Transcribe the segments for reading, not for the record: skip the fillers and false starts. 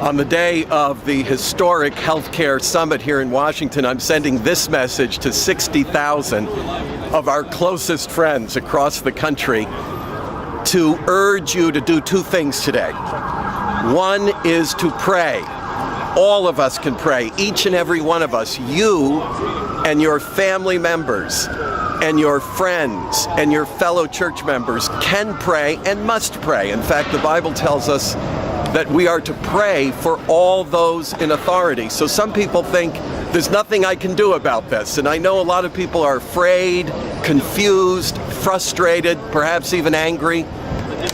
On the day of the historic healthcare summit here in Washington, I'm sending this message to 60,000 of our closest friends across the country to urge you to do two things today. One is to pray. All of us can pray, each and every one of us, you and your family members and your friends and your fellow church members can pray and must pray. In fact, the Bible tells us that we are to pray for all those in authority. So some people think there's nothing I can do about this. And I know a lot of people are afraid, confused, frustrated, perhaps even angry.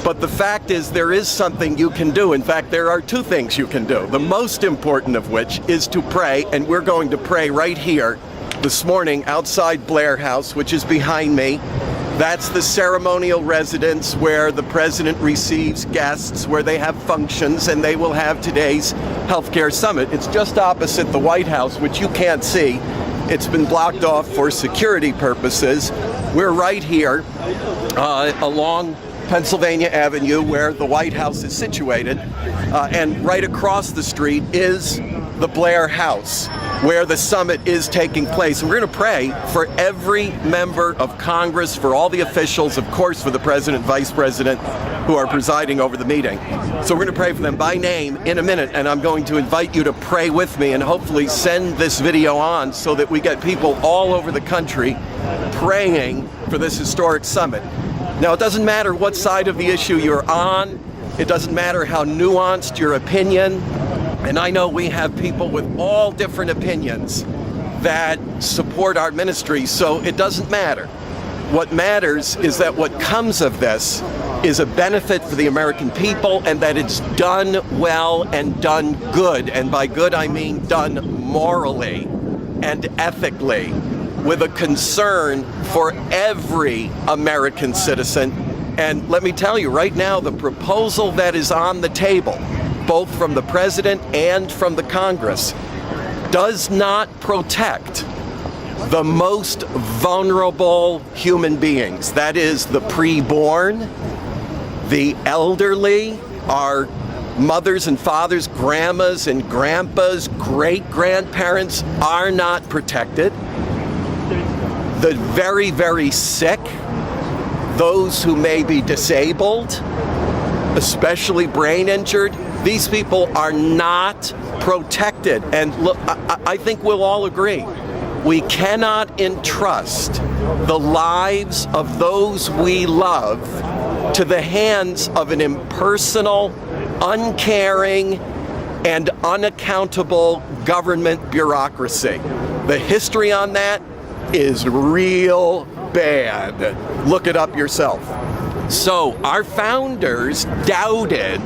But the fact is there is something you can do. In fact, there are two things you can do. The most important of which is to pray. And we're going to pray right here this morning outside Blair House, which is behind me. That's the ceremonial residence where the president receives guests, where they have functions, and they will have today's healthcare summit. It's just opposite the White House, which you can't see. It's been blocked off for security purposes. We're right here along Pennsylvania Avenue, where the White House is situated, and right across the street is the Blair House, where the summit is taking place. And we're going to pray for every member of Congress, for all the officials, of course, for the president, vice president, who are presiding over the meeting. So we're going to pray for them by name in a minute, and I'm going to invite you to pray with me and hopefully send this video on so that we get people all over the country praying for this historic summit. Now, it doesn't matter what side of the issue you're on. It doesn't matter how nuanced your opinion. And I know we have people with all different opinions that support our ministry, so it doesn't matter. What matters is that what comes of this is a benefit for the American people, and that it's done well and done good. And by good, I mean done morally and ethically, with a concern for every American citizen. And let me tell you right now, the proposal that is on the table, both from the president and from the Congress, does not protect the most vulnerable human beings. That is the preborn, the elderly, our mothers and fathers, grandmas and grandpas, great-grandparents are not protected. The very, very sick, those who may be disabled, especially brain injured, these people are not protected. And look, I think we'll all agree, we cannot entrust the lives of those we love to the hands of an impersonal, uncaring, and unaccountable government bureaucracy. The history on that is real bad. Look it up yourself. So our founders doubted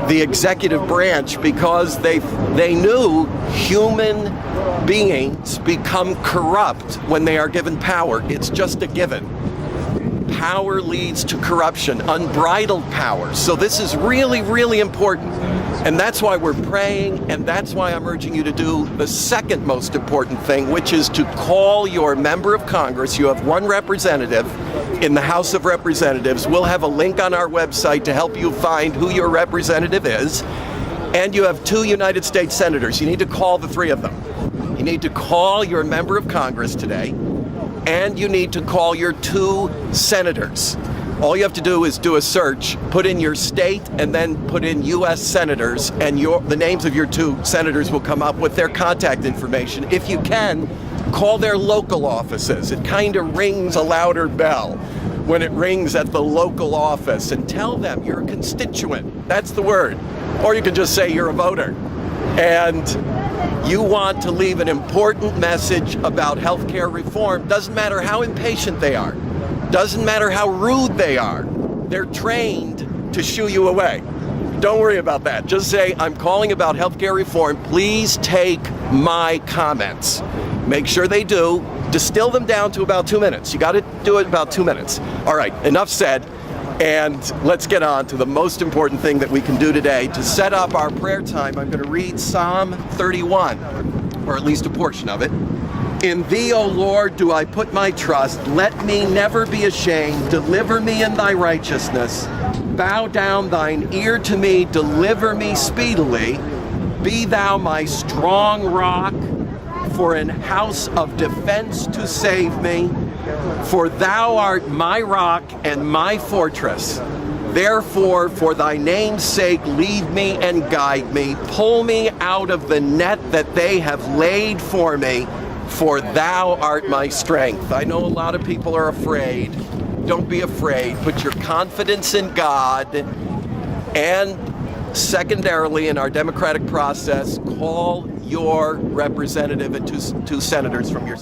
the executive branch because they knew human beings become corrupt when they are given power. It's just a given. Power leads to corruption, unbridled power. So this is really, really important. And that's why we're praying, and that's why I'm urging you to do the second most important thing, which is to call your member of Congress. You have one representative in the House of Representatives. We'll have a link on our website to help you find who your representative is. And you have two United States senators. You need to call the three of them. You need to call your member of Congress today, and you need to call your two senators. All you have to do is do a search, put in your state, and then put in U.S. senators, and the names of your two senators will come up with their contact information. If you can, call their local offices. It kind of rings a louder bell when it rings at the local office, and tell them you're a constituent. That's the word. Or you can just say you're a voter. And you want to leave an important message about healthcare reform. Doesn't matter how impatient they are. Doesn't matter how rude they are. They're trained to shoo you away. Don't worry about that. Just say, I'm calling about healthcare reform. Please take my comments. Make sure they do. Distill them down to about 2 minutes. You got to do it about 2 minutes. All right, enough said. And let's get on to the most important thing that we can do today. To set up our prayer time, I'm going to read Psalm 31, or at least a portion of it. In thee, O Lord, do I put my trust. Let me never be ashamed. Deliver me in thy righteousness. Bow down thine ear to me. Deliver me speedily. Be thou my strong rock, for an house of defense to save me. For thou art my rock and my fortress. Therefore, for thy name's sake, lead me and guide me. Pull me out of the net that they have laid for me. For thou art my strength. I know a lot of people are afraid. Don't be afraid. Put your confidence in God. And secondarily, in our democratic process, call your representative and two senators from your